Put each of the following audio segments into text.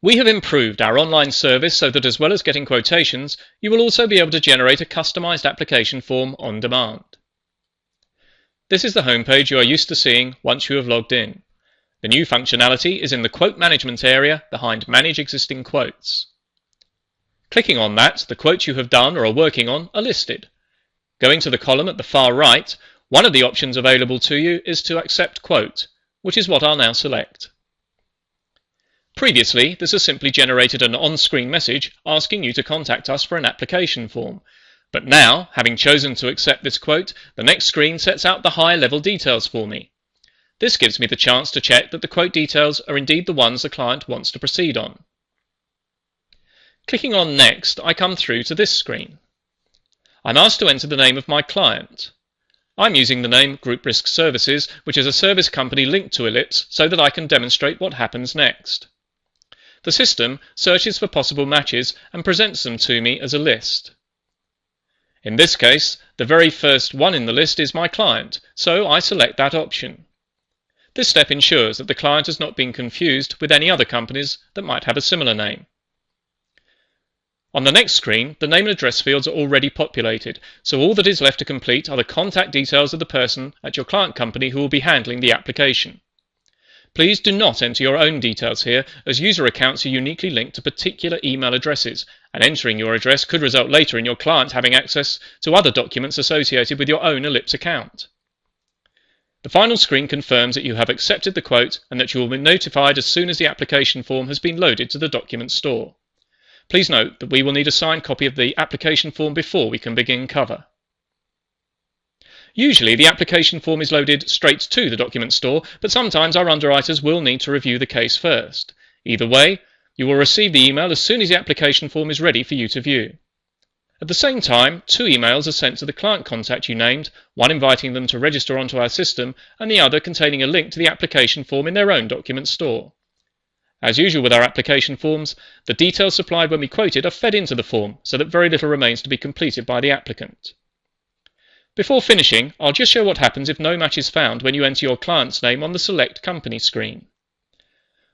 We have improved our online service so that as well as getting quotations, you will also be able to generate a customized application form on demand. This is the homepage you are used to seeing once you have logged in. The new functionality is in the Quote Management area behind Manage Existing Quotes. Clicking on that, the quotes you have done or are working on are listed. Going to the column at the far right, one of the options available to you is to accept quote, which is what I'll now select. Previously, this has simply generated an on-screen message asking you to contact us for an application form. But now, having chosen to accept this quote, the next screen sets out the high-level details for me. This gives me the chance to check that the quote details are indeed the ones the client wants to proceed on. Clicking on Next, I come through to this screen. I'm asked to enter the name of my client. I'm using the name Group Risk Services, which is a service company linked to Ellipse, so that I can demonstrate what happens next. The system searches for possible matches and presents them to me as a list. In this case, the very first one in the list is my client, so I select that option. This step ensures that the client has not been confused with any other companies that might have a similar name. On the next screen, the name and address fields are already populated, so all that is left to complete are the contact details of the person at your client company who will be handling the application. Please do not enter your own details here, as user accounts are uniquely linked to particular email addresses, and entering your address could result later in your client having access to other documents associated with your own Ellipse account. The final screen confirms that you have accepted the quote and that you will be notified as soon as the application form has been loaded to the document store. Please note that we will need a signed copy of the application form before we can begin cover. Usually the application form is loaded straight to the document store, but sometimes our underwriters will need to review the case first. Either way, you will receive the email as soon as the application form is ready for you to view. At the same time, 2 emails are sent to the client contact you named, one inviting them to register onto our system and the other containing a link to the application form in their own document store. As usual with our application forms, the details supplied when we quoted are fed into the form so that very little remains to be completed by the applicant. Before finishing, I'll just show what happens if no match is found when you enter your client's name on the Select Company screen.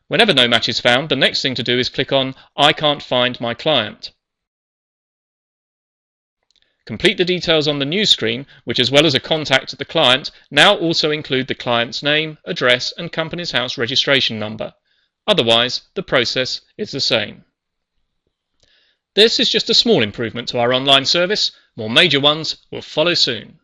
Whenever no match is found, the next thing to do is click on I can't find my client. Complete the details on the new screen, which as well as a contact at the client, now also include the client's name, address and company's house registration number. Otherwise, the process is the same. This is just a small improvement to our online service. More major ones will follow soon.